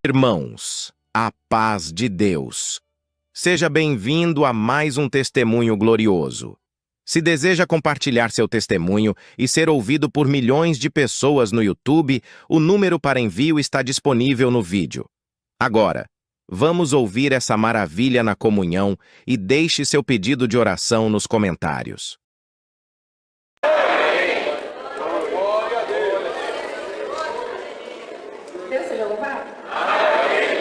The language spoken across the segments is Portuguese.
Irmãos, a paz de Deus. Seja bem-vindo a mais um testemunho glorioso. Se deseja compartilhar seu testemunho e ser ouvido por milhões de pessoas no YouTube, o número para envio está disponível no vídeo. Agora, vamos ouvir essa maravilha na comunhão e deixe seu pedido de oração nos comentários. Deus seja louvado.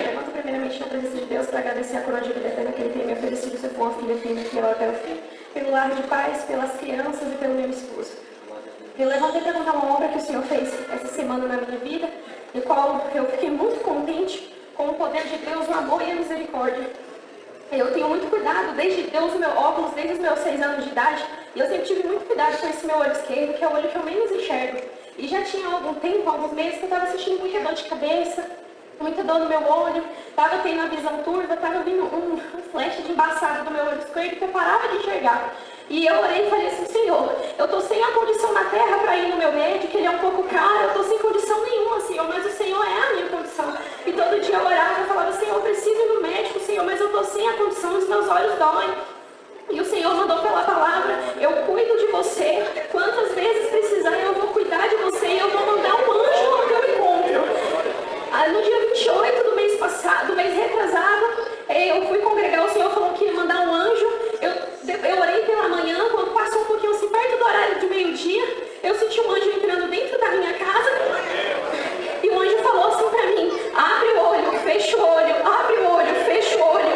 Levanto primeiramente na presença de Deus para agradecer a coroa de vida eterna que Ele tem me oferecido, ser uma filha fiel até o fim, pelo lar de paz, pelas crianças e pelo meu esposo. Eu levantei para contar uma obra que o Senhor fez essa semana na minha vida, e qual eu fiquei muito contente com o poder de Deus, o amor e a misericórdia. Eu tenho muito cuidado, desde Deus o meu óculos, desde os meus 6 anos de idade, e eu sempre tive muito cuidado com esse meu olho esquerdo, que é o olho que eu menos enxergo. E já tinha algum tempo, alguns meses, que eu estava sentindo muita dor de cabeça, muita dor no meu olho, estava tendo a visão turva, estava vindo um flash de embaçado do meu olho esquerdo que eu parava de enxergar. E eu orei e falei assim: Senhor, eu estou sem a condição na terra para ir no meu médico, ele é um pouco caro, eu estou sem condição nenhuma, Senhor, mas o Senhor é a minha condição. E todo dia eu orava e falava: Senhor, eu preciso ir no médico, Senhor, mas eu estou sem a condição, os meus olhos doem. E o Senhor mandou pela palavra: eu cuido de você, quantas vezes precisar eu vou cuidar de você e eu vou mandar um anjo no teu encontro. No dia 28 do mês passado, do mês retrasado, eu fui congregar, o Senhor falou que ia mandar um anjo. Eu orei pela manhã, quando passou um pouquinho assim, perto do horário de meio-dia, eu senti um anjo entrando dentro da minha casa. E o anjo falou assim pra mim: abre o olho, fecha o olho, abre o olho, fecha o olho.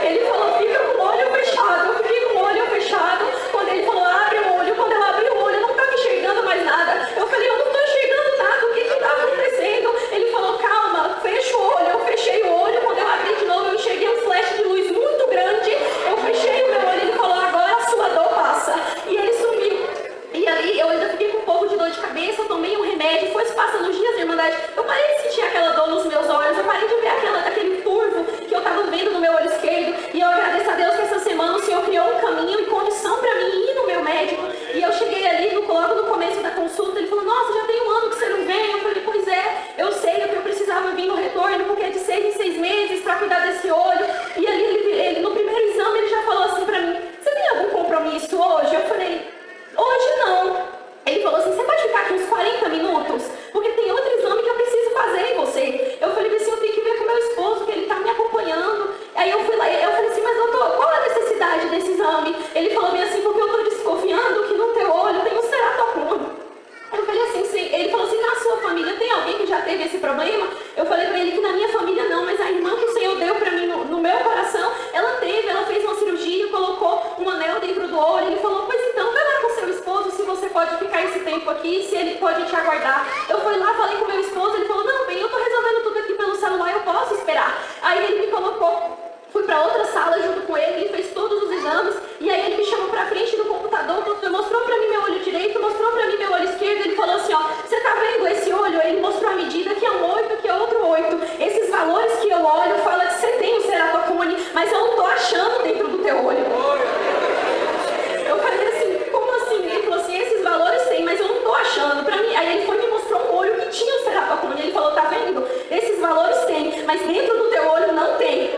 Ele falou: fica com o olho fechado. Eu fiquei com o olho fechado. Quando ele falou: abre o olho, quando eu abri o olho, eu não estava enxergando mais nada. Eu falei: eu não estou enxergando nada, o que está acontecendo? Ele falou: calma, fecha o olho. Eu fechei o olho, quando eu abri de novo, eu enxerguei um flash de luz muito grande. Eu fechei o meu olho, ele falou: agora a sua dor passa. E ele sumiu. E aí eu ainda fiquei com um pouco de dor de cabeça, eu tomei um remédio, foi se passando os dias de irmandade, eu parei de sentir aquela dor nos meus olhos, eu parei de ver aquele turvo que eu estava vendo no meu olho esquerdo. E eu agradeço a Deus que essa semana o Senhor criou um caminho e condição para mim ir no meu médico. E eu cheguei ali, logo no começo da consulta, ele falou: nossa, já tem um ano que você não vem. Eu falei: pois é, eu sei que eu precisava vir no retorno, porque é de 6 em 6 meses para cuidar desse olho. E ali, ele no primeiro exame, ele já falou assim para mim: você tem algum compromisso hoje? Eu falei: hoje não. Ele falou assim: você pode ficar aqui uns 40 minutos? Porque tem outro exame que eu preciso fazer em você. Eu falei assim: eu tenho que ver com meu esposo, que ele está me acompanhando. Aí eu fui lá e eu falei assim: mas doutor, qual a necessidade desse exame? Ele falou bem assim: porque eu estou desconfiando que no teu olho tem um ceratocone. Eu falei assim: sim. Ele falou assim: na sua família tem alguém que já teve esse problema? Eu falei para ele que na minha família não, mas a irmã que o Senhor deu para mim no meu coração, ela fez uma cirurgia, colocou um anel dentro do olho. Ele falou: pois então, vai lá com seu esposo, se você pode ficar esse tempo aqui, se ele pode te aguardar. Eu fui lá, falei com meu esposo, ele falou: não, bem, eu tô resolvendo tudo aqui pelo celular, eu posso esperar. Aí ele me colocou, fui para outra sala junto com ele, ele fez todos os exames, e aí ele me chamou para frente do computador, mostrou para mim meu olho direito, mostrou para mim meu olho esquerdo. Ele falou assim: ó, você tá vendo esse olho? Ele mostrou a medida, que é um 8, que é outro 8. Esses valores que eu olho, fala que você tem o ceratocone, mas eu não tô achando dentro do teu olho. Eu falei assim: como assim? Ele falou assim: esses valores tem, mas eu não tô achando. Pra mim, aí ele foi e me mostrou um olho que tinha o ceratocone. Ele falou: tá vendo? Esses valores tem, mas dentro do teu olho não tem.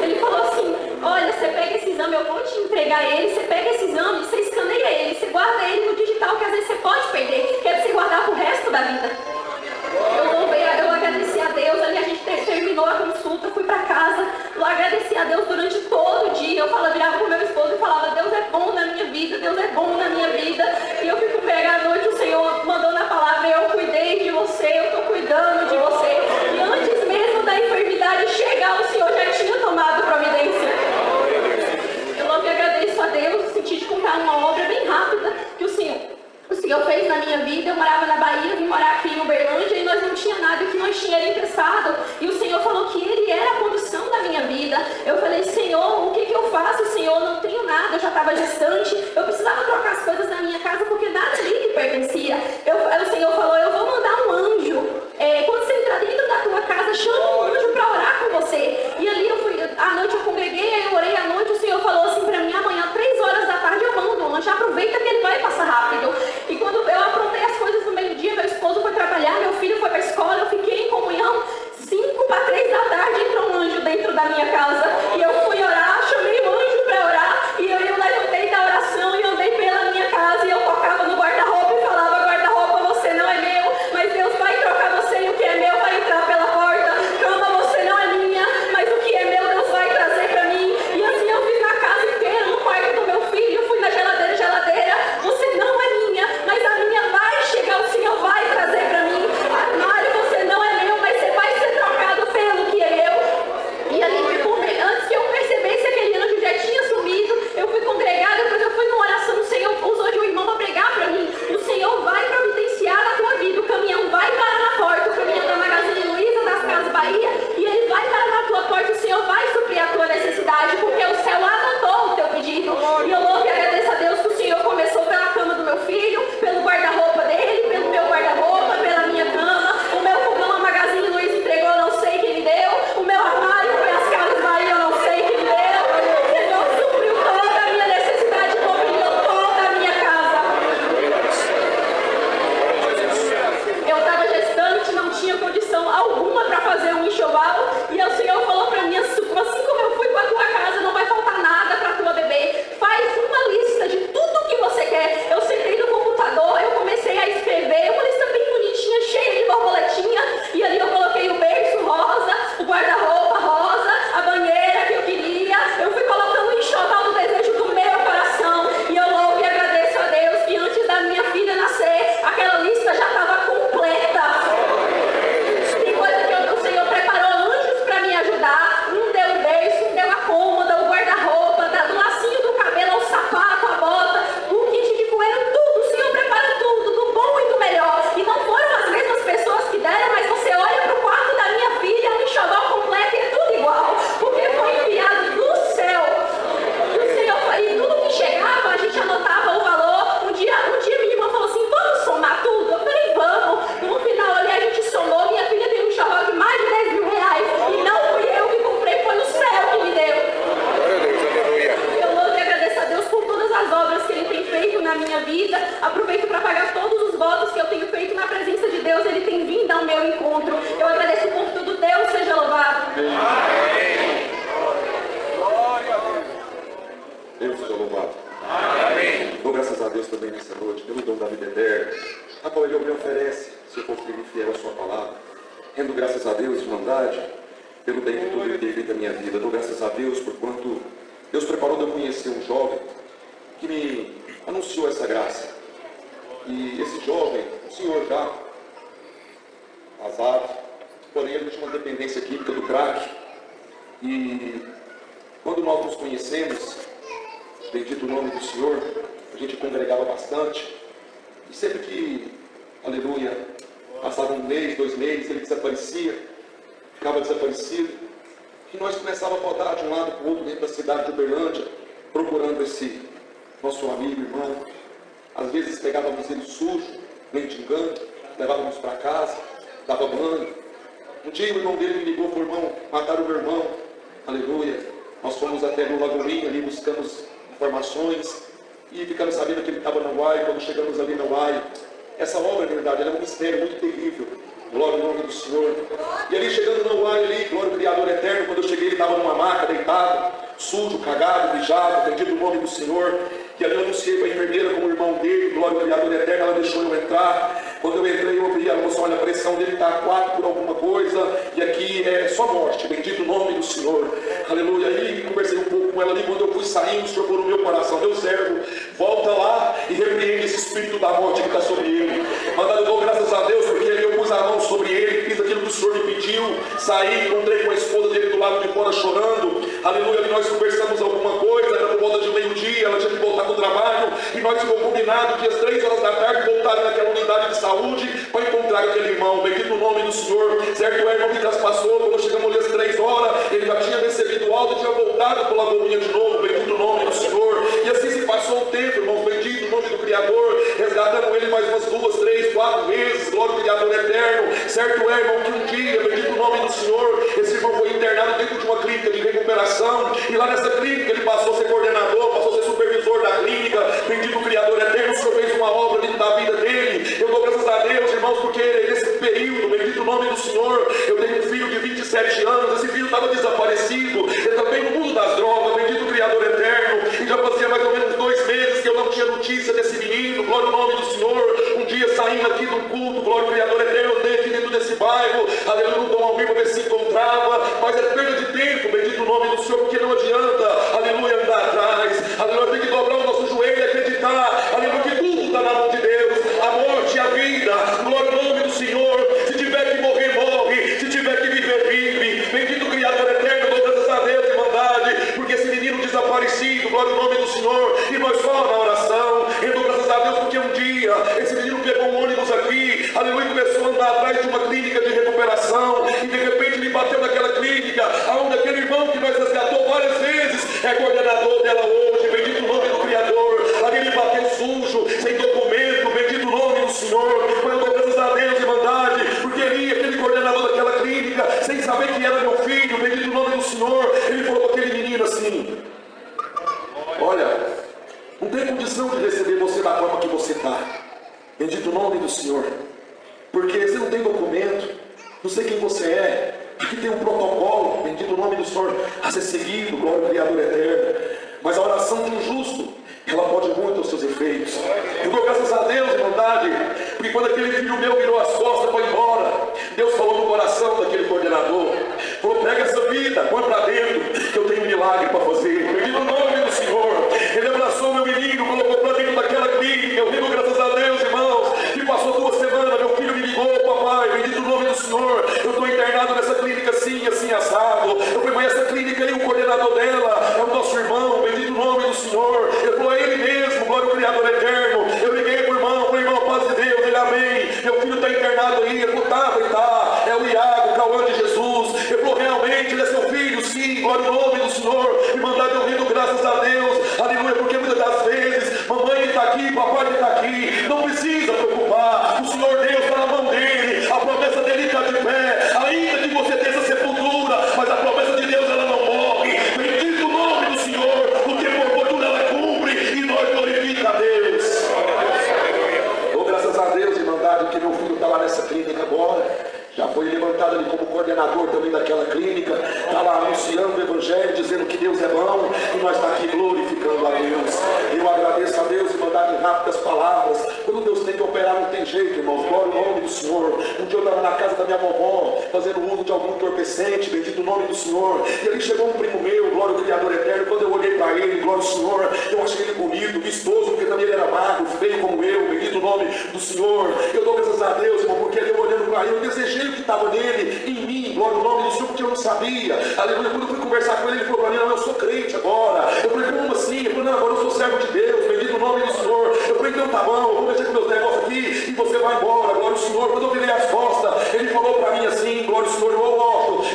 Ele falou assim: olha, você pega esse exame, eu vou te entregar ele, você pega esse exame, você escaneia ele, você guarda ele no digital, que às vezes você pode perder, que é pra você guardar pro resto da vida. Eu agradeci a Deus, ali a gente terminou a consulta, fui pra casa, eu agradeci a Deus durante todo o dia. Eu virava com meu esposo e falava: Deus é bom na minha vida, Deus é bom na minha vida. E eu fico pegando à noite, o Senhor mandou na palavra: eu cuidei de você, eu tô cuidando de você. E antes mesmo da enfermidade chegar, o Senhor já tinha tomado providência. Eu logo agradeço a Deus, senti de contar uma obra bem rápida que o Senhor fez na minha vida. Eu morava na Bahia, vim morar aqui em Uberlândia e nós não tinha nada, que nós tinha era emprestado. E o Senhor falou que Ele era a condição da minha vida. Eu falei: Senhor, o que eu faço? Senhor, não tenho nada, eu já estava gestante, eu precisava trocar as coisas na minha casa porque nada ali me pertencia. O Senhor falou: eu vou mandar um anjo. Quando você entrar dentro da tua casa, chama um anjo para orar com você. E ali à noite eu congreguei, aí eu orei à noite, o Senhor falou assim para mim: amanhã, 3 horas da tarde, eu mando um anjo, aproveita que ele vai passar rápido. E quando eu aprontei as coisas no meio-dia, meu esposo foi trabalhar, meu filho foi para a escola, eu fiquei em comunhão. graças a Deus, irmandade, pelo bem que tudo tem feito na minha vida. Dou graças a Deus por quanto Deus preparou de eu conhecer um jovem que me anunciou essa graça. E esse jovem, um senhor já casado, porém ele tinha uma dependência química do crack. E quando nós nos conhecemos, bendito o nome do Senhor, a gente congregava bastante. E sempre que, aleluia, passava 1 mês, 2 meses, ele desaparecia, ficava desaparecido. E nós começávamos a rodar de um lado para o outro dentro da cidade de Uberlândia, procurando esse nosso amigo, irmão. Às vezes pegávamos ele sujo, mendigando, levávamos para casa, dava banho. Um dia o irmão dele me ligou, falou: irmão, mataram o meu irmão. Aleluia. Nós fomos até no Lagoinha, ali buscamos informações e ficamos sabendo que ele estava na UAI. Quando chegamos ali na UAI, essa obra, na verdade, era um mistério muito terrível. Glória ao nome do Senhor. E ali chegando na UAI, ali, glória ao Criador eterno, quando eu cheguei ele estava numa maca, deitado, sujo, cagado, mijado, bendito o nome do Senhor. E ali eu anunciei para a enfermeira como irmão dele, glória ao Criador eterno, ela deixou eu entrar. Quando eu entrei, eu ouvi, ela falou assim: olha, a pressão dele está a 4 por alguma coisa, e aqui é só morte, bendito o nome do Senhor. Aleluia. Aí conversei um pouco com ela ali, quando eu fui saindo, o Senhor falou no meu coração: meu servo, volta lá e repreende esse espírito da morte que está sobre ele. Mandado, eu dou graças a Deus, porque ali eu pus a mão sobre ele, fiz aquilo que o Senhor me pediu, saí, encontrei com a esposa dele do lado de fora chorando. Aleluia. E nós conversamos alguma coisa, era por volta de meio-dia, ela tinha que voltar para o trabalho, e nós ficamos combinados que às 3 horas da tarde voltaram naquela unidade de saúde para encontrar aquele irmão. Bendito o nome do Senhor. Certo, o irmão que traspassou, quando chegamos ali às 3 horas, ele já tinha recebido alta e tinha voltado para a Lagoinha de novo. Bendito o nome do Senhor. E assim se passou o tempo, irmãos. Bendito o nome do Criador. Resgatamos ele mais umas 2, 3, 4 vezes. Glória ao Criador eterno. Certo, é, irmão, que um dia, bendito o nome do Senhor, esse irmão foi internado dentro de uma clínica de recuperação. E lá nessa clínica ele passou a ser coordenador, passou a ser supervisor da clínica. Bendito o Criador eterno. O Senhor fez uma obra dentro da vida dele. Eu dou graças a Deus, irmãos, porque nesse período, bendito o nome do Senhor, eu tenho um filho de 27 anos. Esse filho estava desaparecido, ele também no mundo das drogas. Bendito o Criador eterno. E já fazia mais ou menos 2 meses que eu não tinha notícia desse menino. Glória ao nome do Senhor. Um dia saindo aqui de um culto, glória ao Criador eterno, eu dei aqui dentro desse bairro, aleluia, no Dom Almir para ver se encontrava, mas é perda de tempo, bendito o nome do Senhor, porque não adianta, aleluia, andar atrás, aleluia, tem que dobrar o nosso joelho e acreditar, aleluia, que tudo está na mão de Deus, a morte e a vida, glória ao nome do Senhor. Se tiver que morrer, morre, se tiver que viver, vive. Bendito o Criador eterno, dou graças a Deus, irmandade, porque esse menino desaparecido, glória ao nome do Senhor, e nós só na oração, eu dou graças a Deus, porque um dia esse menino pegou um ônibus aqui, aleluia, e começou a andar atrás de uma clínica de recuperação, e de repente ele bateu naquela clínica, onde aquele irmão que nós resgatou várias vezes é coordenador dela hoje. Bendito o nome do Criador. Ali ele bateu sujo, sem documento, bendito o nome do Senhor. Mas eu dou graças a Deus, irmandade, porque ele, aquele coordenador daquela clínica, sem saber que era meu filho, bendito o nome do Senhor, ele falou para aquele menino assim: olha, não tem condição de receber você da forma que você está. Bendito o nome do Senhor. Porque você não tem documento, não sei quem você é, aqui tem um protocolo, bendito o nome do Senhor, a ser seguido, glória ao Criador eterno. Mas a oração de um justo, ela pode muito aos seus efeitos. Eu dou graças a Deus, irmandade, porque quando aquele filho meu virou as costas e foi embora, Deus falou no coração daquele coordenador, falou: pega essa vida, põe para dentro, que eu tenho um milagre para fazer. Bendito o nome do Senhor. Ele abraçou meu menino, colocou para dentro daquela clínica. Eu digo graças a Deus, irmãos, e passou 2 semanas, meu filho me ligou: papai, bendito o nome do Senhor, eu estou internado nessa clínica assim, assim, assado. Eu falei: mas essa clínica aí, o coordenador dela é o nosso irmão, bendito o nome do Senhor. Ele falou: é ele mesmo, glória ao Criador eterno. Eu liguei para o irmão, falei: irmão, paz de Deus. Ele: amém, meu filho está internado aí. Ele falou: tá, é o Iago, o Cauã de Jesus. Ele falou: realmente, ele é seu filho, sim, glória ao nome do Senhor. E mandado eu rindo, graças a Deus, aleluia, porque muitas das vezes, mamãe está aqui, papai está aqui, não precisa preocupar, o Senhor Deus está na mão dele, a promessa dele está de pé, ainda que você tenha essa sepultura, mas a promessa de Deus ela não morre. Bendito o nome do Senhor, o tempo oportuno ela cumpre e nós glorifica a Deus. Dou graças a Deus, irmandade, que meu filho está lá nessa clínica agora. Já foi levantado ali como coordenador também daquela clínica, está lá anunciando o Evangelho, dizendo que Deus é bom, e nós estamos aqui glorificando a Deus. Eu agradeço a Deus e mandar em rápidas palavras. Quando Deus tem que operar, não tem jeito, irmãos. Glória ao nome do Senhor. Um dia eu estava na casa da minha vovó, fazendo uso de algum entorpecente, bendito o nome do Senhor. E ali chegou um primo meu, glória ao Criador eterno. Quando eu olhei para ele, glória ao Senhor, eu achei ele bonito, vistoso, porque também ele era magro, feio como eu, bendito o nome do Senhor. Eu dou graças a Deus, irmão, porque ali eu olhando para ele, eu desejei o que estava nele, em mim, glória ao nome do Senhor, porque eu não sabia. Aleluia. Quando eu fui conversar com ele, ele falou para mim: não, eu sou crente agora. Eu falei: como assim? Ele falou: não, agora eu sou servo de Deus, bendito o nome do Senhor. Eu falei: então tá bom, eu vou mexer com meus negócios aqui e você vai embora, glória ao Senhor. Quando eu virei as costas, ele falou para mim assim: glória ao Senhor,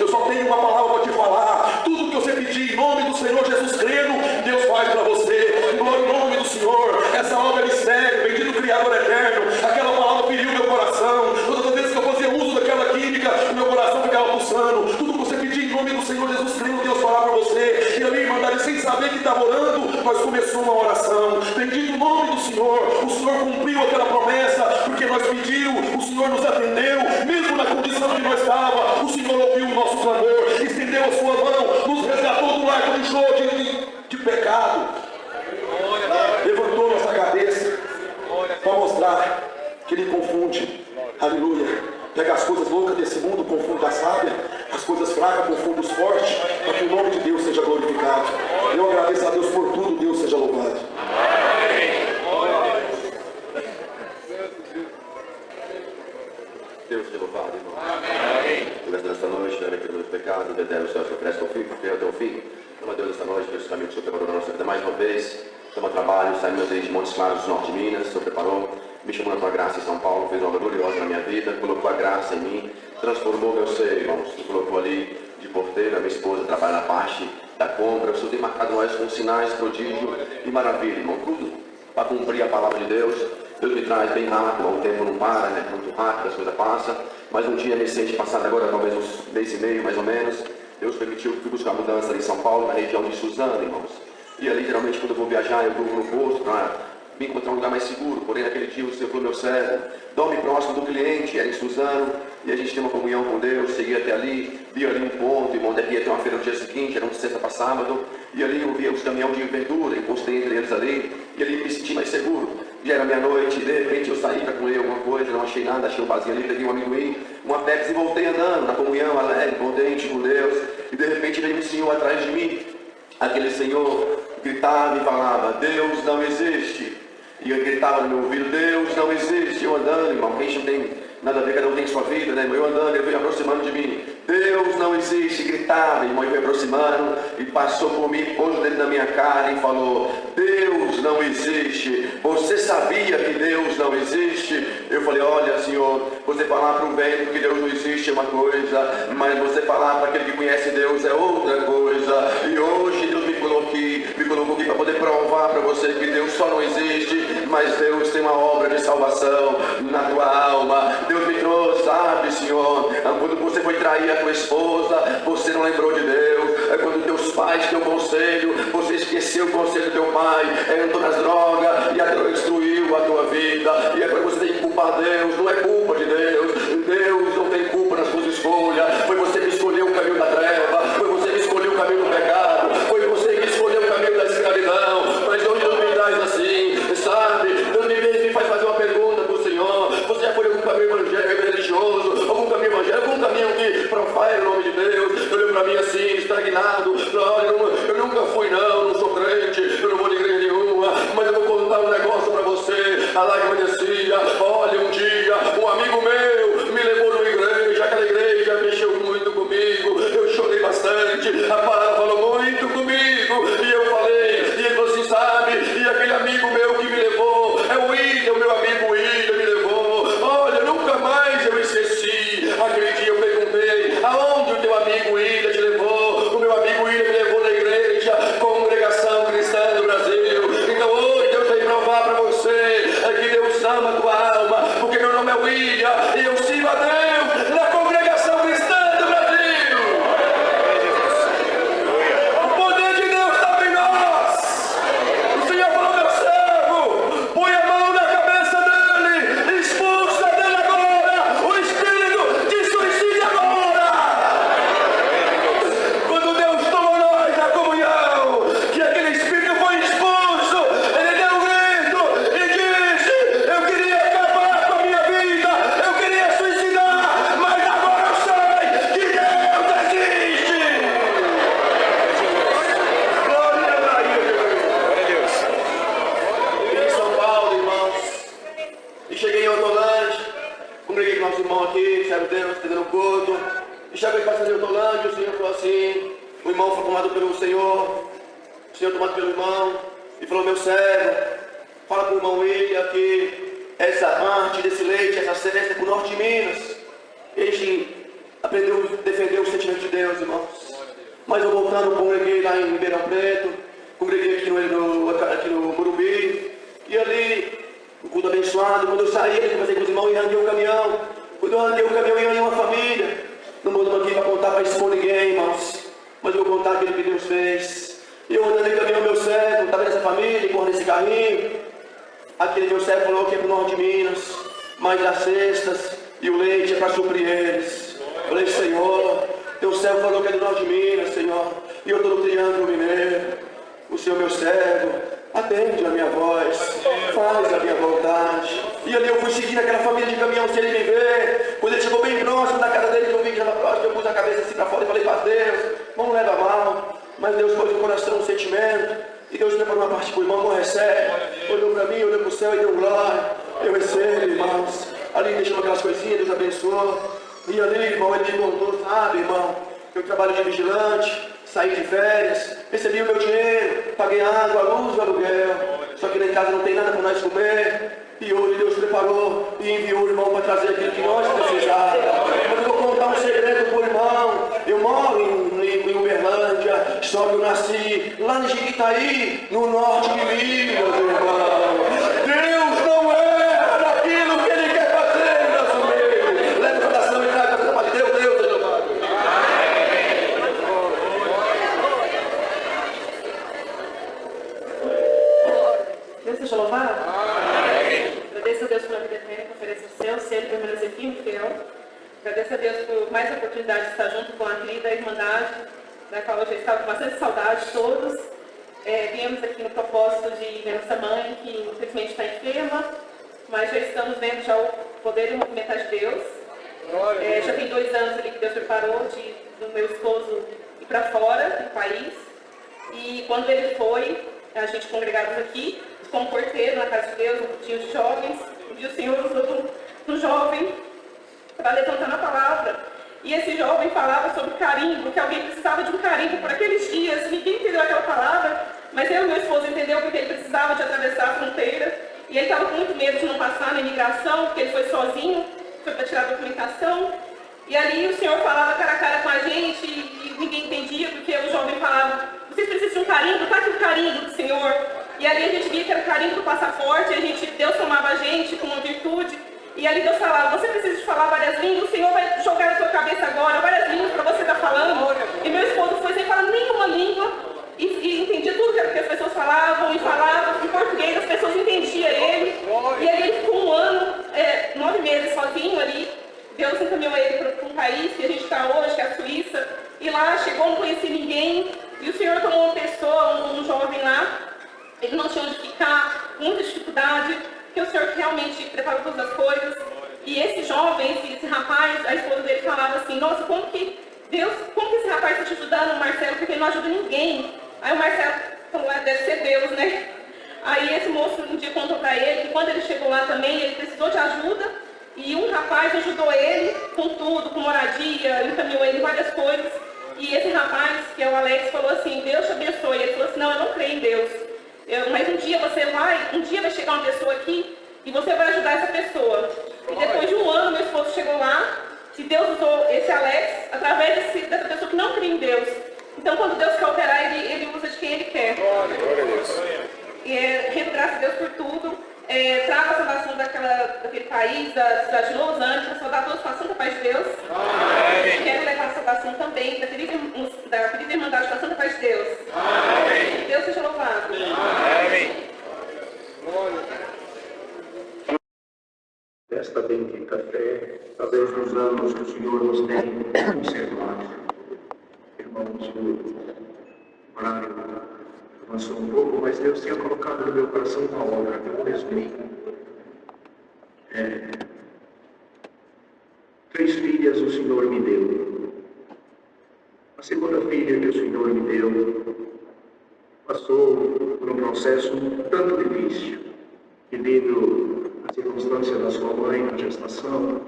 eu só tenho uma palavra para te falar. Tudo que você pedir em nome do Senhor Jesus crendo, Deus faz para você. Glória ao nome do Senhor. Essa obra é mistério, bendito o Criador eterno. Aquela palavra feriu meu coração. Todas as vezes que eu fazia uso daquela química, o meu coração ficava pulsando. Tudo que você pedir em nome do Senhor Jesus crendo, Deus fará para você. E ali, irmandade, sem saber que estava orando, nós começamos uma oração. Bendito o nome do Senhor. O Senhor cumpriu aquela promessa, porque nós pedimos, o Senhor nos atendeu, mesmo na condição que nós estávamos. O Senhor ouviu o nosso clamor, estendeu a sua mão, nos resgatou do lago de jogo de pecado, levantou nossa cabeça para mostrar que Ele confunde, aleluia, pega as coisas loucas desse mundo, confunde a sábia, as coisas fracas, confunde os fortes, para que o nome de Deus seja glorificado. Eu agradeço a Deus por tudo, Deus seja louvado. Deus seja louvado, irmão. Amém. Esta noite, né, pelo pecado, o Deus se oferece ao fim, porque até o fim. Então, Deus, esta noite, Deus, o caminho que o Senhor preparou na nossa vida mais uma vez. Estamos a trabalho, saímos desde Montes Claros, do norte de Minas. O Senhor preparou, me chamou na tua graça em São Paulo, fez uma obra gloriosa na minha vida, colocou a graça em mim, transformou meu ser, irmãos. O colocou ali de porteiro, a minha esposa trabalha na parte da compra. O Senhor tem marcado nós com sinais, prodígio e maravilha, irmão. Tudo para cumprir a palavra de Deus. Deus me traz bem rápido, o tempo não para, né? Muito rápido, as coisas passam. Mas um dia recente, passado agora, talvez uns mês e meio, mais ou menos, Deus permitiu que eu fui buscar mudança ali em São Paulo, na região de Suzano, irmãos. E ali, geralmente, quando eu vou viajar, eu durmo no posto para me encontrar um lugar mais seguro. Porém, naquele dia, o Senhor falou: meu servo, dorme próximo do cliente, era em Suzano, e a gente tem uma comunhão com Deus. Cheguei até ali, vi ali um ponto, irmão, daqui ia ter uma feira no dia seguinte, era de sexta para sábado, e ali eu via os caminhões de verdura, encostei entre eles ali, e ali me senti mais seguro. Já era meia-noite, de repente eu saí para comer alguma coisa, não achei nada, achei um vasinho ali, peguei um amendoim, uma Pepsi e voltei andando na comunhão, alegre, contente com Deus, e de repente veio um senhor atrás de mim. Aquele senhor gritava e falava: Deus não existe. E eu gritava no meu ouvido: Deus não existe. Eu andando, irmão, quem não tem nada a ver, cada um tem sua vida, né? Eu andando, ele veio aproximando de mim: Deus não existe. Gritava, irmão, e veio aproximando e passou por mim, pôs o dedo na minha cara e falou: Deus não existe. Você sabia que Deus não existe? Eu falei: olha, senhor, você falar para o vento que Deus não existe é uma coisa, mas você falar para aquele que conhece Deus é outra coisa. E hoje Deus me colocou aqui para poder provar para você que Deus só não existe, mas Deus tem uma obra de salvação na tua alma. Deus me trouxe, sabe, Senhor, quando você foi trair a tua esposa, você não lembrou de Deus. Quando teus pais teu conselho, você esqueceu o conselho do teu pai, entrou nas drogas e a droga destruiu a tua vida. E agora você tem que culpar Deus. Não é culpa de Deus. Deus não tem culpa nas suas escolhas. Foi você que escolheu o caminho da treva, foi você que escolheu o caminho do pecado, foi você que escolheu o caminho da escravidão. Mas hoje Deus me traz assim, sabe? Deus me faz fazer uma pergunta para o Senhor: você já foi algum caminho evangélico, religioso, algum caminho evangélico, algum caminho que profere o nome de Deus? Olhou para mim assim, estagnado: olha, eu nunca fui, não sou crente, eu não vou de igreja nenhuma, mas eu vou contar um negócio para você. A lágrima descia. Olha, um dia um amigo meu me levou numa igreja, aquela igreja mexeu muito comigo, eu chorei bastante, a palavra falou muito comigo, e eu falei, e ele falou assim: sabe, e aquele amigo meu que me levou é o William, meu amigo William me levou. Olha, nunca mais eu esqueci. Aquele dia eu perguntei: aonde o teu amigo William te levou? O meu amigo William me levou na igreja trazer o Tolândia, o Senhor falou assim, o irmão foi tomado pelo Senhor, o Senhor tomado pelo irmão, e falou, meu servo, fala para o irmão William que essa parte desse leite, essa cesta é para o norte de Minas. Ele aprendeu a defender os sentimentos de Deus, irmãos. Mas eu voltando, congreguei lá em Ribeirão Preto, congreguei aqui no Morumbi, e ali, o culto abençoado, quando eu saí, eu conversei com os irmãos e andei o caminhão. Quando eu andei o caminhão, eu ia uma família. Não vou aqui para contar, para expor ninguém, irmãos. Mas eu vou contar aquilo que Deus fez. E eu andei o caminhão, meu servo, estava nessa família, correndo nesse carrinho. Aquele meu servo falou que é para o norte de Minas, mas as cestas e o leite é para suprir eles. Eu falei, Senhor, teu servo falou que é do norte de Minas, Senhor. E eu estou no Triângulo Mineiro. O Senhor, meu servo, atende a minha voz, faz a minha vontade. E ali eu fui seguindo aquela família de caminhão sem ele me ver. Quando ele chegou bem próximo da casa dele, que eu vi que estava próximo, eu pus a cabeça assim para fora e falei para Deus, não leva mal. Mas Deus pôs no coração um sentimento. E Deus preparou uma parte para o irmão, não recebe. Olhou para mim, olhou para o céu e deu glória. Eu recebo, irmãos. Ali deixou aquelas coisinhas, Deus abençoou. E ali, irmão, ele me contou, sabe, irmão, eu trabalho de vigilante, saí de férias, recebi o meu dinheiro, paguei a água, a luz, o aluguel. Só que lá em casa não tem nada para nós comer. E hoje Deus preparou e enviou o irmão para trazer aquilo que nós precisávamos. Mas eu vou contar um segredo para o irmão. Eu moro em Uberlândia, só que eu nasci lá em Jiquitaí, no norte de Minas, irmão. Deus não erra naquilo que Ele quer fazer no nosso meio. Leva o coração e traga a paz de Deus, Deus, Deus, Deus. Deus seja louvado. Agradeço a Deus pela vida eterna que oferece o céu, se Ele permanecer firme e fiel. Agradeço a Deus por mais a oportunidade de estar junto com a querida Irmandade, da qual eu já estava com bastante saudade, todos. Viemos aqui no propósito de ver nossa mãe, que infelizmente está enferma, mas já estamos vendo já o poder e o movimentar de Deus. Já tem 2 anos ali que Deus preparou do meu esposo ir para fora do país. E quando ele foi, a gente congregamos aqui, como porteiro na casa de Deus, um cultinho de jovens. Um dia o Senhor usou um jovem para levantar a palavra. E esse jovem falava sobre carimbo, que alguém precisava de um carimbo por aqueles dias. Ninguém entendeu aquela palavra, mas eu e meu esposo entendeu porque ele precisava de atravessar a fronteira. E ele estava com muito medo de não passar na imigração, porque ele foi sozinho, foi para tirar a documentação. E ali o Senhor falava cara a cara com a gente e ninguém entendia, porque o jovem falava, vocês precisam de um carimbo? Está aqui o carimbo do Senhor. E ali a gente via que era o carimbo do passaporte, Deus tomava a gente com uma virtude. E ali Deus falava, você precisa de falar várias línguas, o Senhor vai jogar na sua cabeça agora várias línguas para você estar falando. E meu esposo foi sem falar nenhuma língua e entendia tudo que as pessoas falavam e falava em português, as pessoas entendiam ele. E ali ele ficou 1 ano, 9 meses sozinho ali. Deus encaminhou ele para um país que a gente está hoje, que é a Suíça. E lá chegou, não conhecia ninguém. E o Senhor tomou uma pessoa, um jovem lá. Ele não tinha onde ficar, muita dificuldade, porque o Senhor realmente preparou todas as coisas. E esse jovem, esse rapaz, a esposa dele falava assim, nossa, como que esse rapaz está te ajudando, o Marcelo, porque ele não ajuda ninguém. Aí o Marcelo falou, deve ser Deus, né? Aí esse moço um dia contou para ele que quando ele chegou lá também, ele precisou de ajuda. E um rapaz ajudou ele com tudo, com moradia, encaminhou ele em várias coisas. E esse rapaz, que é o Alex, falou assim, Deus te abençoe. Ele falou assim, não, eu não creio em Deus. Mas um dia vai chegar uma pessoa aqui e você vai ajudar essa pessoa. E depois de 1 ano, meu esposo chegou lá e Deus usou esse Alex através dessa pessoa que não cria em Deus. Então, quando Deus quer operar, ele usa de quem Ele quer. E rendo graças a Deus por tudo. Traga a salvação daquele país, da cidade de Los Angeles, saudar todos com a Santa Paz de Deus. Amém. Quero levar a salvação também da querida Irmandade com a Santa Paz de Deus. Amém. Deus seja louvado. Amém. Desta bendita fé, através dos anos que o Senhor nos tem conservado. Irmãos, o horário avançou um pouco, mas Deus tinha colocado no meu coração uma obra que eu resumi. 3 filhas o Senhor me deu. A segunda filha que o Senhor me deu passou por um processo tanto difícil, devido à circunstância da sua mãe na gestação.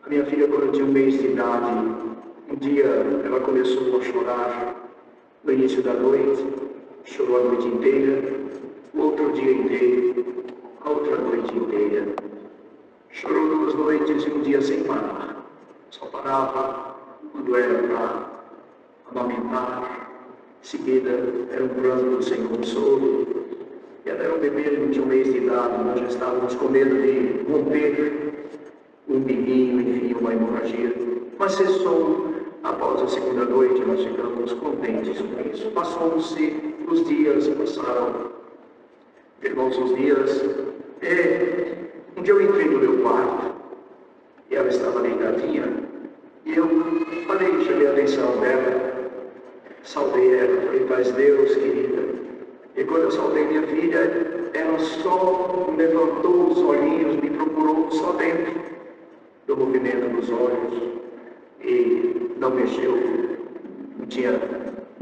A minha filha, quando tinha 1 mês de idade, Um dia ela começou a chorar no início da noite, chorou a noite inteira, o outro dia inteiro, a outra noite inteira. Chorou 2 noites e um dia sem parar. Só parava quando era para amamentar. Em seguida, era um pranto sem consolo. E ela era um bebê de 1 mês de idade. Nós já estávamos com medo de romper o umbiguinho, enfim, uma hemorragia. Mas cessou. Após a segunda noite, nós ficamos contentes com isso. Passou-se os dias, passaram. Irmãos, os dias. Um dia eu entrei no meu quarto e ela estava deitadinha. E eu falei, chamei a atenção dela, saudei ela, falei, paz Deus, querida. E quando eu saudei minha filha, ela só levantou os olhinhos, me procurou só dentro do movimento dos olhos e não mexeu, não tinha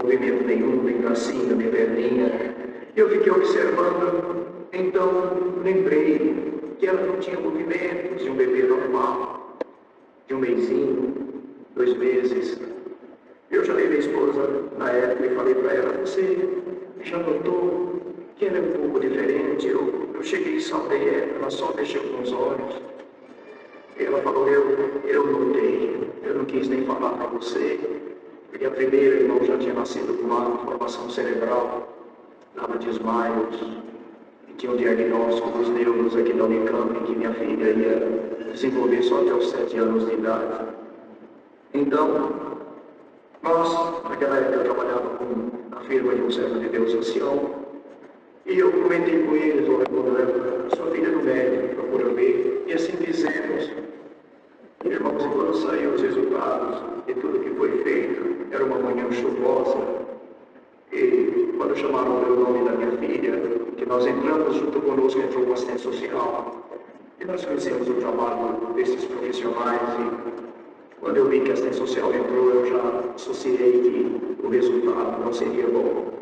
movimento nenhum, nem bracinho, nem perninha. Eu fiquei observando, então lembrei que ela não tinha movimentos de um bebê normal, de 1 mêsinho, 2 meses. Eu chamei minha esposa na época e falei para ela, você já notou que ela é um pouco diferente? Eu cheguei e saudei ela só mexeu com os olhos. E ela falou, eu notei, eu não quis nem falar para você. Porque a primeira irmã já tinha nascido com uma formação cerebral, dava desmaios, e tinha um diagnóstico dos neuros aqui da Unicamp, que minha filha ia desenvolver só até os 7 anos de idade. Então, nós, naquela época, eu trabalhava com a firma de um servo de Deus ancião, e eu comentei com eles, olha, sua filha no médico, procura ver, e assim fizemos. Irmãos, e quando saíram os resultados de tudo que foi feito, era uma manhã chuvosa, e quando chamaram pelo nome da minha filha, que nós entramos, junto conosco entrou o assistente social, e nós conhecemos o trabalho desses profissionais, e quando eu vi que a assistente social entrou, eu já associei que o resultado não seria bom.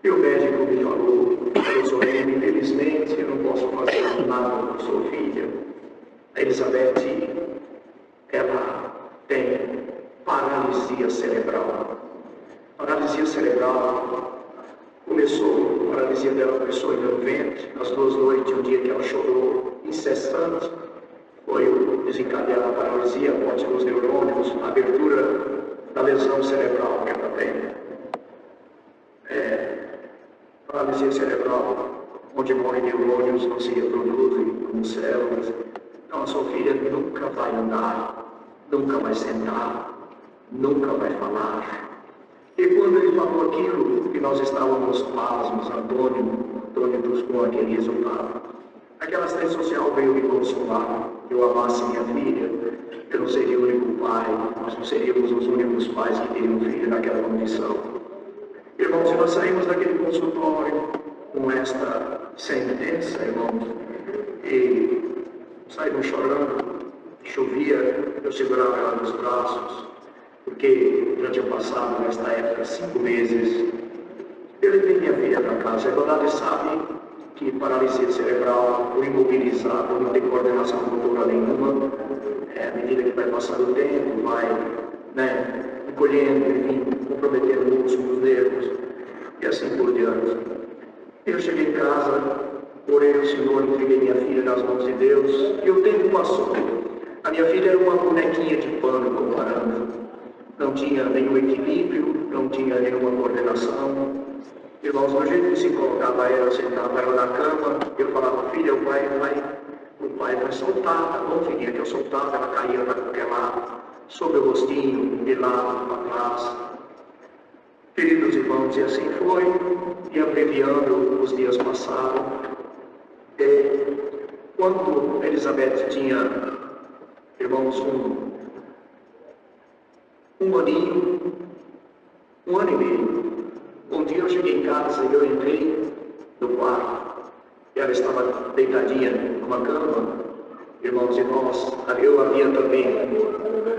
E o médico me falou, professor, infelizmente eu não posso fazer nada com sua filha. A Elizabeth, ela tem paralisia cerebral. Paralisia cerebral começou, a paralisia dela começou em meu ventre, nas 2 noites, um dia que ela chorou incessante, foi o desencadear a paralisia, a morte dos neurônios, a abertura da lesão cerebral que ela tem. Paralisia cerebral, onde morrem neurônios, não se reproduzem como células. Então a sua filha nunca vai andar, nunca vai sentar, nunca vai falar. E quando ele falou aquilo, que nós estávamos pasmos, Antônio buscou aquele resultado. Aquela assistente social veio me consolar. Eu amasse minha filha, eu não seria o único pai, nós não seríamos os únicos pais que teriam filho naquela condição. Irmãos, nós saímos daquele consultório com esta sentença, irmãos, e saímos chorando, chovia, eu segurava ela nos braços, porque já tinha passado nesta época 5 meses. Eu levei minha filha para casa, a verdade sabe que paralisia cerebral, o imobilizado, não tem coordenação motora nenhuma, à medida que vai passando o tempo, vai encolhendo, enfim, comprometendo músculos, nervos, e assim por diante. Eu cheguei em casa, orei ao Senhor, entreguei minha filha nas mãos de Deus, e o tempo passou. A minha filha era uma bonequinha de pano, comparando. Não tinha nenhum equilíbrio, não tinha nenhuma coordenação. Irmãos, no jeito que se colocava ela, sentava ela na cama, eu falava, filha, o pai vai soltar, tá bom, filhinha, que eu soltava, ela caía para qualquer lado, sobre o rostinho, de lado, para trás. Queridos irmãos, e assim foi, e abreviando, os dias passaram. Quando Elizabeth tinha, irmãos, um aninho, 1 ano e meio, um dia eu cheguei em casa e eu entrei no quarto, e ela estava deitadinha numa cama, irmãos, e eu havia também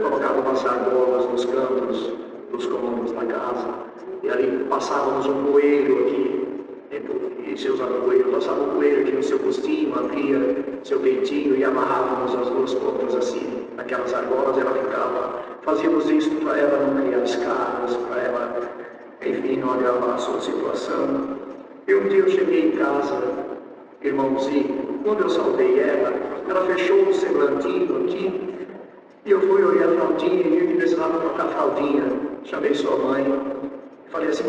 colocado umas argolas nos cantos dos cômodos da casa, e ali passávamos um coelho aqui, e seus coelhos passavam um coelho aqui no seu rostinho, abria seu peitinho e amarrávamos as 2 pontas assim. naquelas argolas, ela ficava, fazíamos isso para ela não criar escadas, para ela, enfim, não agravar a sua situação. E um dia eu cheguei em casa, irmãozinho, quando eu saudei ela fechou o semblantinho aqui, e eu fui olhar a fraldinha e vi que precisava trocar a fraldinha. Chamei sua mãe, falei assim,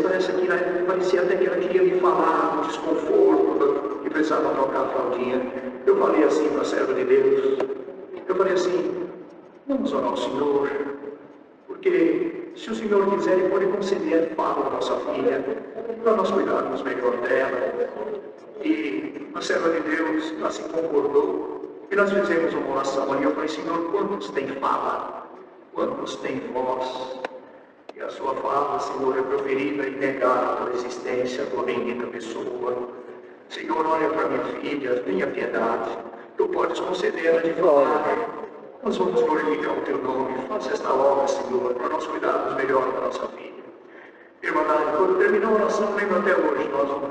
parecia até que ela queria me falar do desconforto, que precisava trocar a fraldinha. Eu falei assim para a serva de Deus, eu falei assim, vamos orar ao Senhor, porque se o Senhor quiser, Ele pode conceder fala à nossa filha, para nós cuidarmos melhor dela. E a serva de Deus assim concordou, e nós fizemos uma oração ali. Eu falei, Senhor, quantos tem fala? Quantos tem voz? E a sua fala, Senhor, é proferida e negada pela existência de uma bendita pessoa. Senhor, olha para minha filha, tenha piedade. Tu podes conceder-la de falar. Nós vamos glorificar o Teu nome. Faça esta obra, Senhor, para nós cuidarmos melhor da nossa filha. Irmã Nádia, quando terminou a oração, lembro até hoje,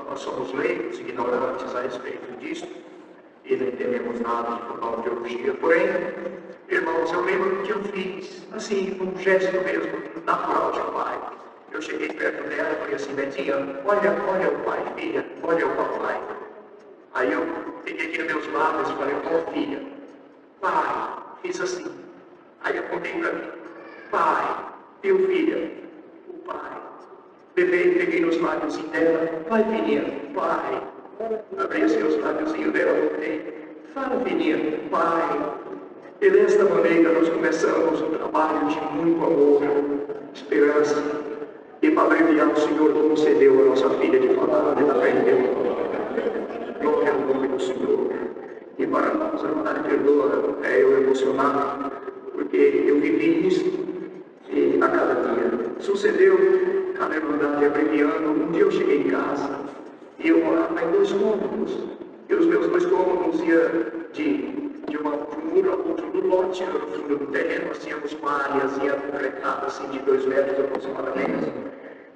nós somos leigos, ignorantes a respeito disso, e não entendemos nada de fonoaudiologia. Porém, irmãos, eu lembro que eu fiz, assim, um gesto mesmo, natural de pai. Eu cheguei perto dela e falei assim, Betinha, olha o pai, filha, olha o papai. Aí eu peguei aqui nos meus lábios e falei, filha, pai, fiz assim. Aí eu contei para mim, pai, meu filha, o pai. Peguei nos lábios dela, vai filhinha, pai. Abri assim os lábiozinhos dela, voltei, fala filhinha, pai. E desta maneira nós começamos um trabalho de muito amor, esperança. E para abreviar, o Senhor concedeu a nossa filha de falar, ela aprendeu. Glória ao nome do Senhor. E para nós, a irmã perdoa, eu emocionado, porque eu vivi isso e a cada dia. Sucedeu, a verdade, abreviando, um dia eu cheguei em casa e eu morava em 2 cômodos. E os meus 2 cômodos iam de um muro ao outro do lote, no fundo do terreno, nós tínhamos uma áreazinha concretada assim, de 2 metros aproximadamente.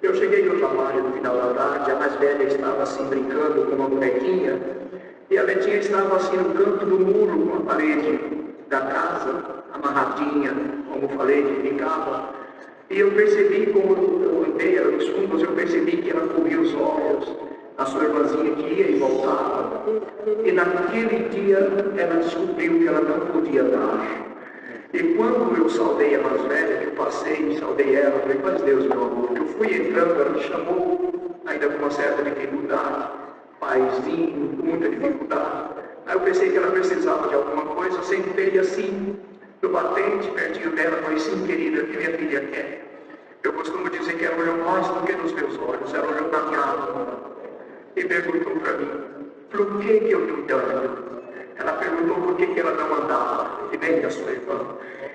Eu cheguei no trabalho no final da tarde, a mais velha estava assim brincando com uma bonequinha, e a Betinha estava assim no canto do muro, com a parede da casa, amarradinha, como falei, que ficava. E eu percebi, como eu andei nos fundos, eu percebi que ela cobria os olhos, a sua irmãzinha que ia e voltava. E naquele dia ela descobriu que ela não podia dar. E quando eu saudei a mais velha, que eu passei, saudei ela, falei, mas Deus, meu amor, que eu fui entrando, ela me chamou, ainda com uma certa dificuldade, paizinho, com muita dificuldade. Aí eu pensei que ela precisava de alguma coisa, sentei assim, no batente, pertinho dela, falei, sim, querida, o que minha filha quer? Eu costumo dizer que ela olhou mais do que nos meus olhos, ela olhou na minha alma e perguntou para mim, por que eu estou dando? Ela perguntou por que ela não andava, e nem a sua irmã.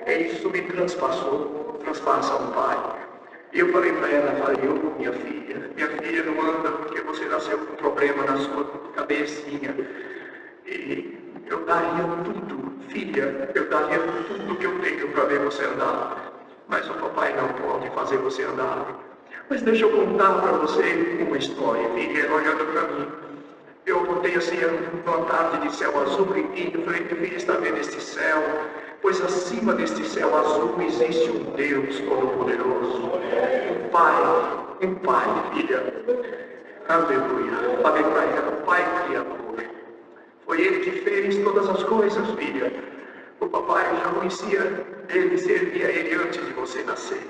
E isso me transpassa um pai. E eu falei para ela, minha filha não anda porque você nasceu com um problema na sua cabecinha. E eu daria tudo, filha, eu daria tudo que eu tenho para ver você andar. Mas o papai não pode fazer você andar. Mas deixa eu contar para você uma história, filha, olhando para mim. Eu voltei assim, numa tarde de céu azul e lindo, falei, meu filho, está vendo este céu? Pois acima deste céu azul existe um Deus Todo-Poderoso. Um Pai, filha. Aleluia. Falei para ela, Pai Criador. Foi Ele que fez todas as coisas, filha. O papai já conhecia Ele, servia Ele antes de você nascer.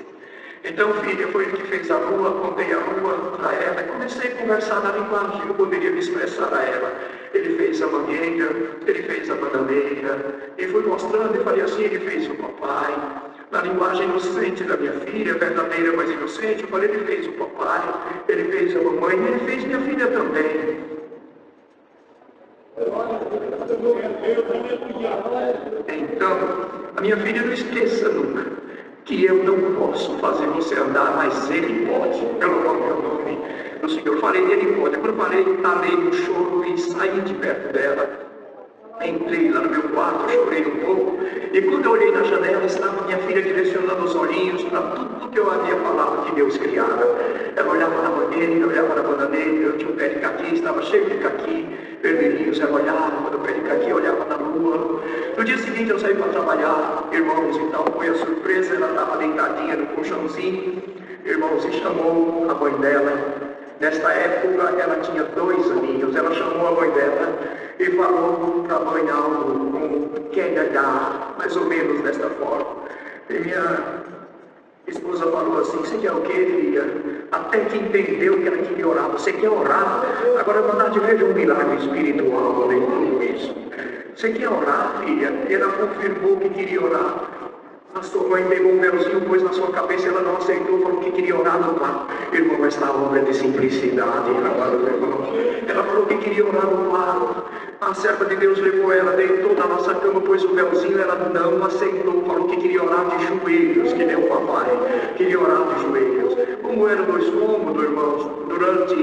Então, filha, foi Ele que fez a lua, contei a lua para ela e comecei a conversar na linguagem que eu poderia me expressar a ela. Ele fez a mangueira, Ele fez a bananeira, e fui mostrando e falei assim, Ele fez o papai. Na linguagem inocente da minha filha, verdadeira, mas inocente, eu falei, Ele fez o papai, Ele fez a mamãe, e Ele fez minha filha também. Então, a minha filha não esqueça nunca que eu não posso fazer você andar, mas Ele pode, pelo nome do Senhor. Falei, Ele pode. Quando falei, talei no choro e saí de perto dela. Entrei lá no meu quarto, chorei um pouco. E quando eu olhei na janela, estava minha filha direcionando os olhinhos para tudo que eu havia falado que Deus criara. Ela olhava na mangueira, olhava na bananeira, eu tinha um pé de caqui, estava cheio de caqui, vermelhinhos. Ela olhava no pé de caqui, olhava na lua. rua. No dia seguinte eu saí para trabalhar, irmãos, então foi a surpresa, ela estava deitadinha no colchãozinho, irmãos, e chamou a mãe dela. Nesta época ela tinha 2 aninhos, ela chamou a mãe dela e falou para a mãe algo como quer dar, mais ou menos desta forma. E minha esposa falou assim, você quer o quê, filha? Até que entendeu que ela queria orar. Você quer orar? Agora, na verdade, veja um milagre espiritual em tudo isso. Você quer orar, filha? E ela confirmou que queria orar. A sua mãe pegou um véuzinho, pôs na sua cabeça, ela não aceitou, falou que queria orar no quarto. Irmão, esta obra de simplicidade, amados irmãos. Ela falou que queria orar no quarto. A serva de Deus levou ela, deitou na nossa cama, pôs o véuzinho, ela não aceitou, falou que queria orar de joelhos, que nem o papai, queria orar de joelhos. Como eram 2 cômodos, irmãos, durante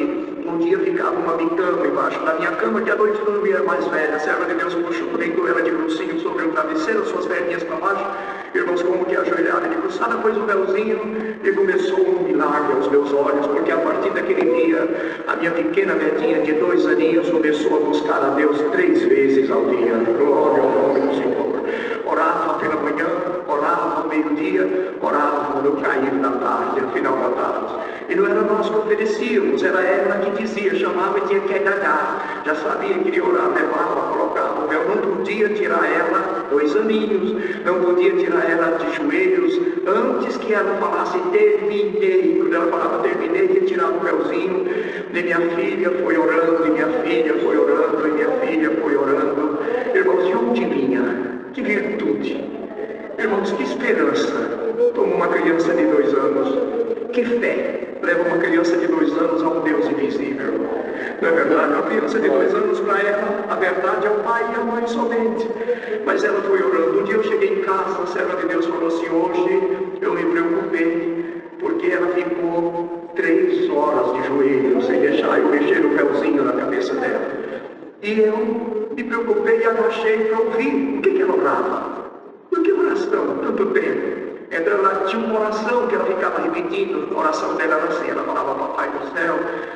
um dia ficava uma bicama embaixo da minha cama, que a noite não dormia mais velha. A serva de Deus puxou, deitou ela de brucinho sobre o travesseiro, suas perninhas para baixo, irmãos, como que ajoelhada de cruzada, pôs o véuzinho e começou um milagre aos meus olhos, porque a partir daquele dia, a minha pequena netinha de 2 aninhos começou a buscar a Deus 3 vezes ao dia. Glória ao nome do Senhor. Orava pela manhã, orava ao meio-dia, orava no cair da tarde, no final da tarde. E não era nós que oferecíamos, era ela que dizia, chamava e tinha que agradar. Já sabia que iria orar, levava, colocava o véu. Não podia tirar ela, 2 aninhos, não podia tirar ela de joelhos, antes que ela falasse terminei. Quando ela falava terminei, ia tirar o véuzinho. E minha filha foi orando, e minha filha foi orando, e minha filha foi orando. Irmãos, de onde vinha? Que virtude! Irmãos, que esperança! Toma uma criança de 2 anos, que fé leva uma criança de 2 anos a um Deus invisível. Não é verdade? Uma criança de 2 anos, para ela, a verdade é o pai e a mãe somente. Mas ela foi orando. Um dia eu cheguei em casa, a serva de Deus falou assim, hoje eu me preocupei, porque ela ficou 3 horas de joelhos, sem deixar eu mexer o véuzinho na cabeça dela. E eu me preocupei e agachei para ouvir o que ela orava. Por que oração tanto tempo? Então ela tinha uma oração que ela ficava repetindo, a oração dela era assim, ela falava, papai do céu,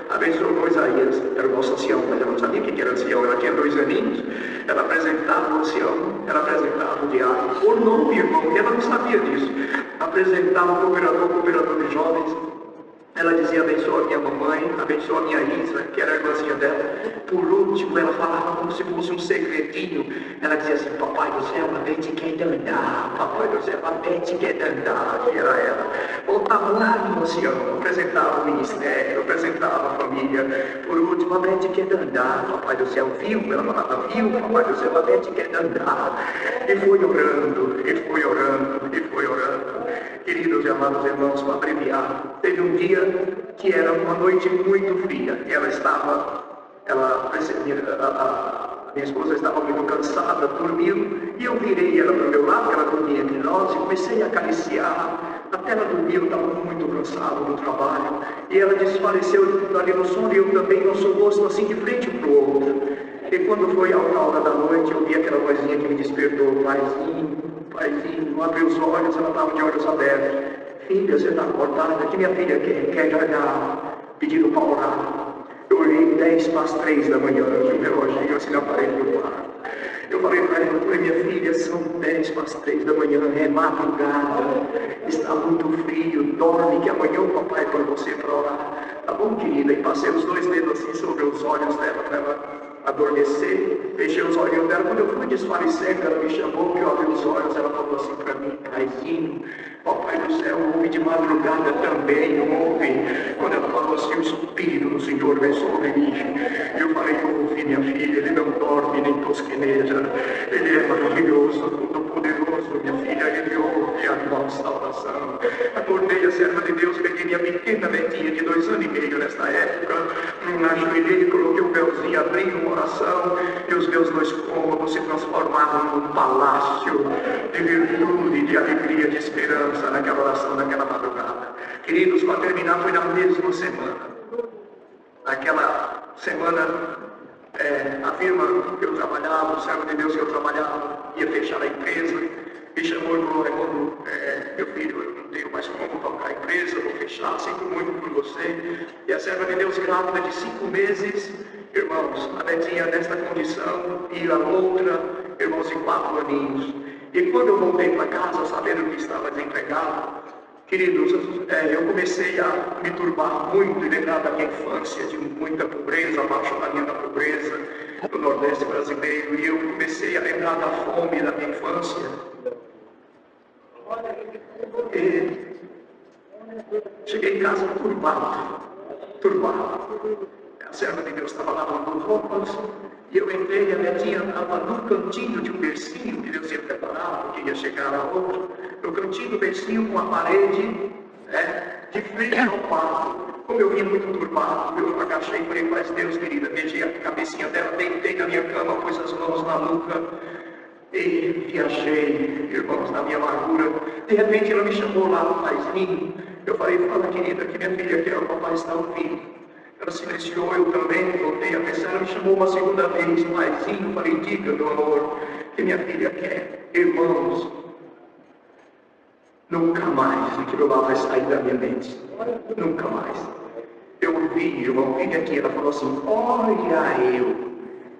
abençoa Isaías, era o nosso ancião, mas ela não sabia o que era ancião, ela tinha 2 aninhos, ela apresentava o ancião, ela apresentava o diácono, por nome, irmão, que ela não sabia disso, apresentava o cooperador de jovens. Ela dizia, abençoa a minha mamãe, abençoa a minha Isa, que era a irmãzinha dela. Por último, ela falava como se fosse um segredinho. Ela dizia assim, papai do céu, a Bete quer andar. Papai do céu, a Bete quer andar. Que era ela. Voltava lá no ancião, apresentava o ministério, apresentava a família. Por último, a Bete quer andar. Papai do céu, viu? Ela falava, viu? Papai do céu, a Bete quer andar. E foi orando, e foi orando, e foi orando. Queridos e amados irmãos, para abreviar, teve um dia que era uma noite muito fria. Minha esposa estava muito cansada, dormiu, e eu virei ela para o meu lado, ela dormia entre nós, e comecei a acariciar. Até ela dormiu, eu estava muito cansado do trabalho, e ela desfaleceu ali no sono, e eu também, nosso rosto assim de frente para o outro. E quando foi a hora da noite, eu vi aquela vozinha que me despertou, paizinho, abri os olhos, ela estava de olhos abertos. Filha, você está acordada? Que minha filha quer guardar, pedindo para orar. Eu olhei 10 para as 3 da manhã, o reloginho assim na parede do quarto. Eu falei para ela, minha filha, são 10 para as 3 da manhã, é madrugada, está muito frio, dorme que amanhã o papai põe você para orar. Tá bom, querida? E passei os 2 dedos assim sobre os olhos dela para ela adormecer, fechei os olhos dela. Quando eu fui desfalecendo, ela me chamou, que eu abri os olhos, ela falou assim para mim, paizinho, papai do céu, ouve de madrugada também, ouve. Quando ela falou assim, o Espírito do Senhor vem sobre mim. Eu falei, ouve minha filha, ele não dorme nem tosqueneja, ele é maravilhoso, todo poderoso, minha filha, ele ouve a nossa oração. Acordei a serva de Deus, peguei minha pequena netinha de 2 anos e meio nesta época, ajoelhei, coloquei o véuzinho, abri uma oração, e os meus 2 cômodos se transformaram num palácio de virtude, de alegria, de esperança naquela oração, naquela madrugada. Queridos, para terminar, foi na mesma semana. Naquela semana, a firma que eu trabalhava, o servo de Deus que eu trabalhava, ia fechar a empresa, me chamou e falou, Raimundo, meu filho, eu não tenho mais como tocar a empresa, vou fechar, sinto muito por você. E a serva de Deus, grávida de 5 meses, irmãos, a netinha nesta condição, e a outra, irmãos, de 4 aninhos. E quando eu voltei para casa, sabendo que estava desempregado, queridos, eu comecei a me turbar muito e lembrar da minha infância, de muita pobreza, abaixo da linha da pobreza, no Nordeste brasileiro. E eu comecei a lembrar da fome da minha infância. E cheguei em casa turbado. A serva de Deus estava lavando roupas, e eu entrei, a Betinha estava no cantinho de um bercinho que Deus ia preparar, porque ia chegar a outro, no cantinho do bercinho, com a parede, de frente ao quarto. Como eu vim muito turbado, eu agachei e falei, mas Deus, querida, beijei a cabecinha dela, deitei na minha cama, pus as mãos na nuca, e viajei, irmãos, na minha amargura. De repente ela me chamou lá no paizinho. Eu falei, fala, querida, que minha filha quer, o papai está ouvindo. Ela silenciou, eu também, voltei a pensar. Ela me chamou uma segunda vez, paizinho. Falei, diga, meu amor, que minha filha quer. Irmãos, nunca mais aquilo lá vai sair da minha mente. Nunca mais. Eu ouvi, irmão, vim aqui, ela falou assim, olha eu.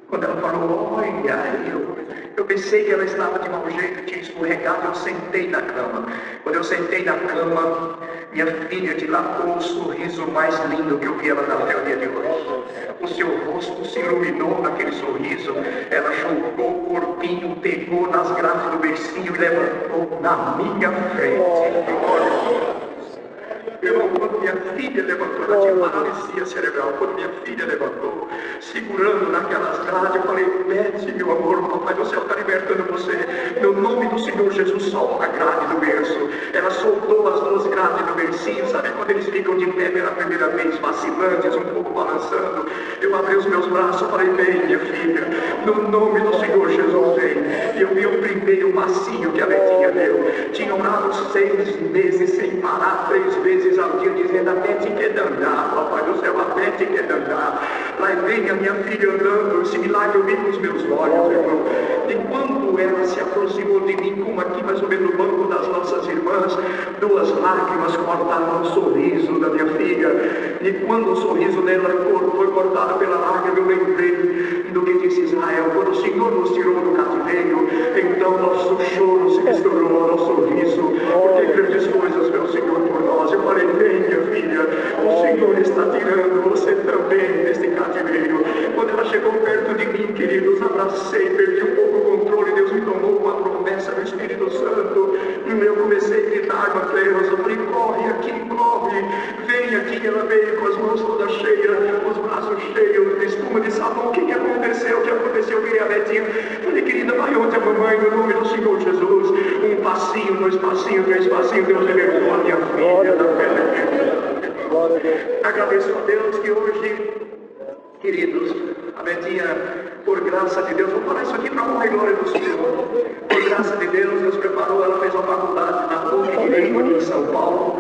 Quando ela falou, olha eu pensei que ela estava de mau jeito, tinha escorregado, eu sentei na cama. Quando eu sentei na cama, minha filha dilatou o sorriso mais lindo que eu vi ela dar até o dia de hoje. O seu rosto se iluminou naquele sorriso, ela jogou o corpinho, pegou nas grades do bercinho e levantou na minha frente. Irmão, quando minha filha levantou, ela tinha paralisia cerebral. Quando minha filha levantou, segurando naquelas grades, eu falei, Bete, meu amor, o papai do céu está libertando você. No nome do Senhor Jesus, solta a grade do berço. Ela soltou as 2 grades do bercinho. Sabe quando eles ficam de pé pela primeira vez, vacilantes, um pouco balançando? Eu abri os meus braços e falei, vem, minha filha, no nome do Senhor Jesus, vem. E eu vi o primeiro macio que a Betinha deu. Tinha orado 6 meses sem parar, 3 vezes ao dia, dizendo, a Bete quer andar, papai do céu, a Bete quer andar. Lá vem a minha filha andando, esse milagre eu vi com os meus olhos, irmão. E quando ela se aproximou de mim, como aqui mais ou menos no banco das nossas irmãs, 2 lágrimas cortaram o sorriso da minha filha. E quando o sorriso dela foi cortado pela lágrima, eu lembrei do que disse Israel, quando o Senhor nos tirou do cativeiro, então nosso choro se misturou ao nosso sorriso, porque grandes coisas meu Senhor por nós. Eu falei, vem, minha filha, o Senhor está tirando você também deste cativeiro. Quando ela chegou perto de mim, queridos, abracei, perdi um pouco o controle, Deus me tomou com a promessa do Espírito Santo, e eu comecei a gritar, Mateus, eu falei, corre aqui, corre, vem aqui. Ela veio com as mãos todas cheias, os braços cheios de espuma de sabão. O que aconteceu? O que aconteceu? Eu virei a Betinha, falei, querida, vai onde a mamãe, no nome do Senhor Jesus. 1 passinho, 2 passinhos, 3 passinhos, Deus libertou a minha filha da fé. Agradeço a Deus que hoje, queridos, a Betinha, por graça de Deus, vou falar isso aqui para a honra e glória do Senhor. Por graça de Deus, Deus preparou, ela fez uma faculdade na PUC de Direito aqui em São Paulo.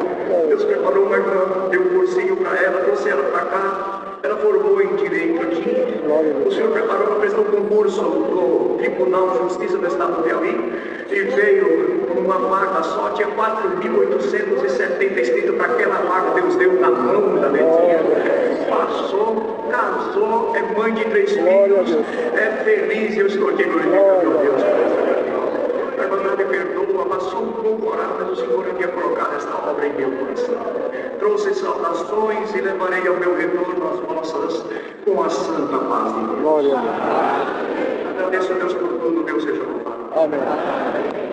Deus preparou uma irmã, deu um cursinho para ela, trouxe ela para cá. Ela formou em Direito aqui. O Senhor preparou, ela prestou concurso no Tribunal de Justiça do Estado do Piauí e veio uma vaga só, tinha 4.870 inscritos para aquela vaga, Deus deu na mão da Betinha. Passou, casou, é mãe de 3 filhos, é feliz e eu estou aqui glorificando a Deus. A irmã me perdoa, passou um pouco orar, mas o Senhor havia colocado esta obra em meu coração. Trouxe saudações e levarei ao meu retorno as vossas com a santa paz de Deus. Glória a Deus. Agradeço a Deus por tudo, Deus seja louvado. Amém.